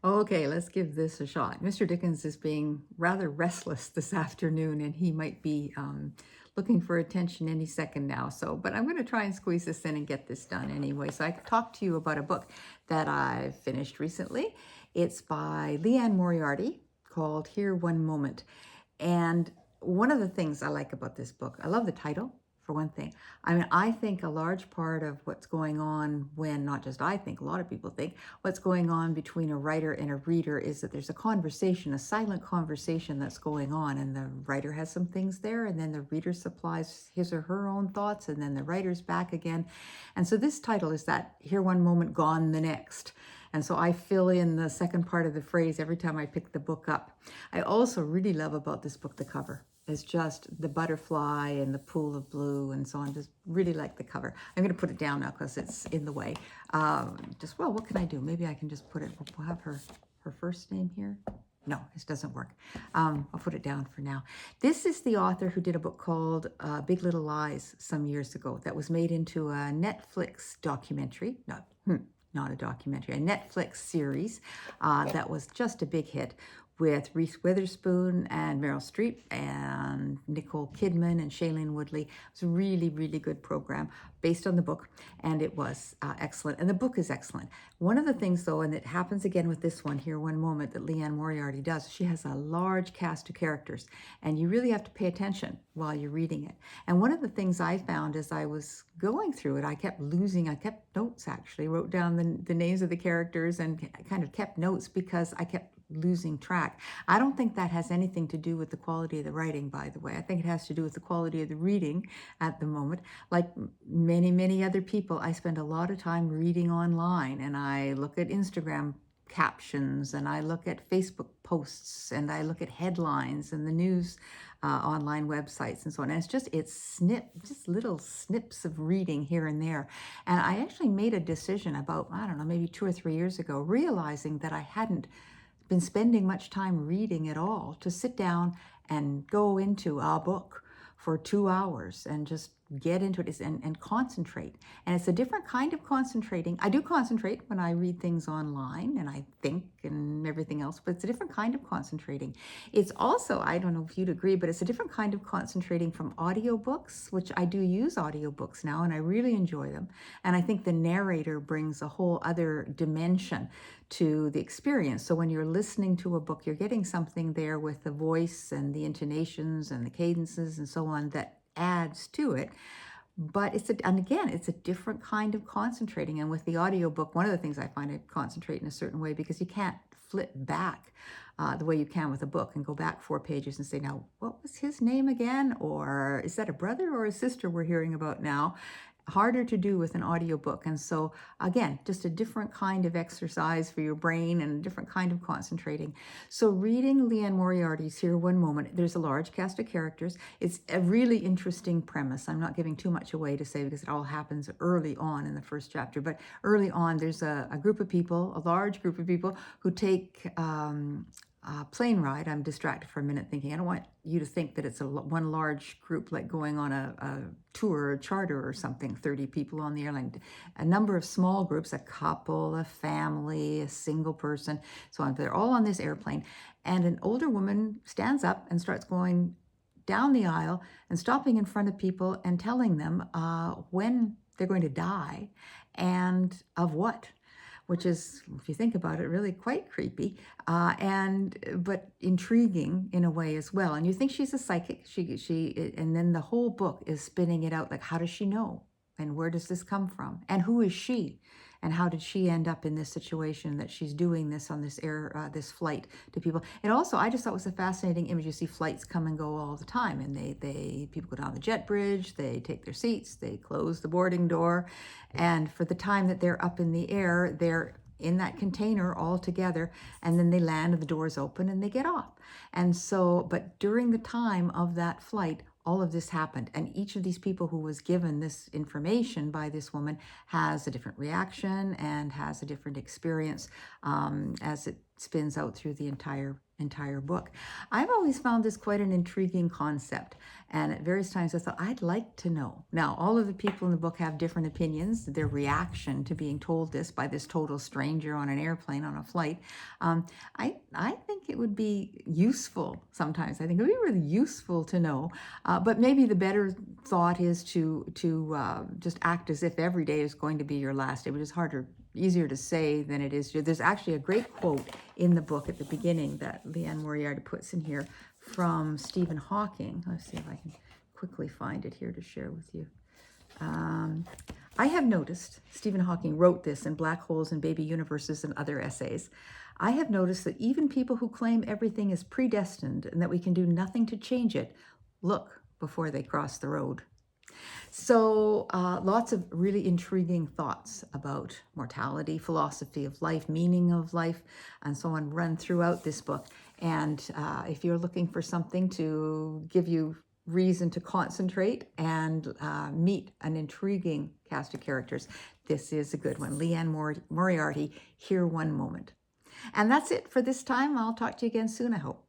Okay, let's give this a shot. Mr. Dickens is being rather restless this afternoon, and he might be looking for attention any second now. So, but I'm going to try and squeeze this in and get this done anyway. So, I could talk to you about a book that I finished recently. It's by Liane Moriarty called Here One Moment. And one of the things I like about this book, I love the title, for one thing. I mean, I think a large part of what's going on when, not just I think, a lot of people think, what's going on between a writer and a reader is that there's a conversation, a silent conversation that's going on, and the writer has some things there, and then the reader supplies his or her own thoughts, and then the writer's back again. And so this title is that here one moment, gone the next. And so I fill in the second part of the phrase every time I pick the book up. I also really love about this book the cover. It's just the butterfly and the pool of blue and so on. Just really like the cover. I'm going to put it down now because it's in the way. Well, what can I do? Maybe I can just put it, we'll have her first name here. No, this doesn't work. I'll put it down for now. This is the author who did a book called Big Little Lies some years ago that was made into a Netflix documentary. Not a documentary, a Netflix series that was just a big hit with Reese Witherspoon and Meryl Streep and Nicole Kidman and Shailene Woodley. It was a really, really good program based on the book, and it was excellent. And the book is excellent. One of the things, though, and it happens again with this one here, one moment that Liane Moriarty does, she has a large cast of characters, and you really have to pay attention while you're reading it. And one of the things I found as I was going through it, I kept notes actually, wrote down the names of the characters and kind of kept notes because I kept losing track. I don't think that has anything to do with the quality of the writing, by the way. I think it has to do with the quality of the reading at the moment. Like many, many other people, I spend a lot of time reading online, and I look at Instagram captions, and I look at Facebook posts, and I look at headlines and the news online websites and so on. And it's just little snips of reading here and there. And I actually made a decision about, I don't know, maybe 2 or 3 years ago, realizing that I hadn't been spending much time reading at all, to sit down and go into a book for 2 hours and just get into it and concentrate. And it's a different kind of concentrating. I do concentrate when I read things online and I think and everything else, but it's a different kind of concentrating. It's also, I don't know if you'd agree, but it's a different kind of concentrating from audiobooks, which I do use audiobooks now and I really enjoy them. And I think the narrator brings a whole other dimension to the experience. So when you're listening to a book, you're getting something there with the voice and the intonations and the cadences and so on that adds to it. But it's a different kind of concentrating. And with the audiobook, one of the things I find, I concentrate in a certain way because you can't flip back the way you can with a book and go back 4 pages and say, now, what was his name again? Or is that a brother or a sister we're hearing about now? Harder to do with an audiobook. And so again, just a different kind of exercise for your brain and a different kind of concentrating. So reading Liane Moriarty's Here One Moment, there's a large cast of characters. It's a really interesting premise. I'm not giving too much away to say because it all happens early on in the first chapter, but early on there's a group of people, a large group of people who take plane ride. I'm distracted for a minute thinking, I don't want you to think that it's one large group like going on a tour or charter or something, 30 people on the airline. A number of small groups, a couple, a family, a single person, so on. They're all on this airplane. And an older woman stands up and starts going down the aisle and stopping in front of people and telling them when they're going to die and of what, which is, if you think about it, really quite creepy, but intriguing in a way as well. And you think she's a psychic, and then the whole book is spinning it out, like, how does she know? And where does this come from? And who is she? And how did she end up in this situation that she's doing this on this flight to people? And also, I just thought it was a fascinating image. You see flights come and go all the time, and people go down the jet bridge, they take their seats, they close the boarding door, and for the time that they're up in the air, they're in that container all together, and then they land and the doors open and they get off. And so, but during the time of that flight, all of this happened. And each of these people who was given this information by this woman has a different reaction and has a different experience as it spins out through the entire entire book. I've always found this quite an intriguing concept, and at various times I thought, I'd like to know. Now, all of the people in the book have different opinions, their reaction to being told this by this total stranger on an airplane, on a flight. I think it would be useful sometimes. I think it would be really useful to know, but maybe the better thought is to just act as if every day is going to be your last day, which is easier to say than it is. There's actually a great quote in the book at the beginning that Liane Moriarty puts in here from Stephen Hawking. Let's see if I can quickly find it here to share with you. I have noticed, Stephen Hawking wrote this in Black Holes and Baby Universes and other essays, I have noticed that even people who claim everything is predestined and that we can do nothing to change it, look before they cross the road. So lots of really intriguing thoughts about mortality, philosophy of life, meaning of life, and so on run throughout this book. And if you're looking for something to give you reason to concentrate and meet an intriguing cast of characters, this is a good one. Liane Moriarty, Here One Moment. And that's it for this time. I'll talk to you again soon, I hope.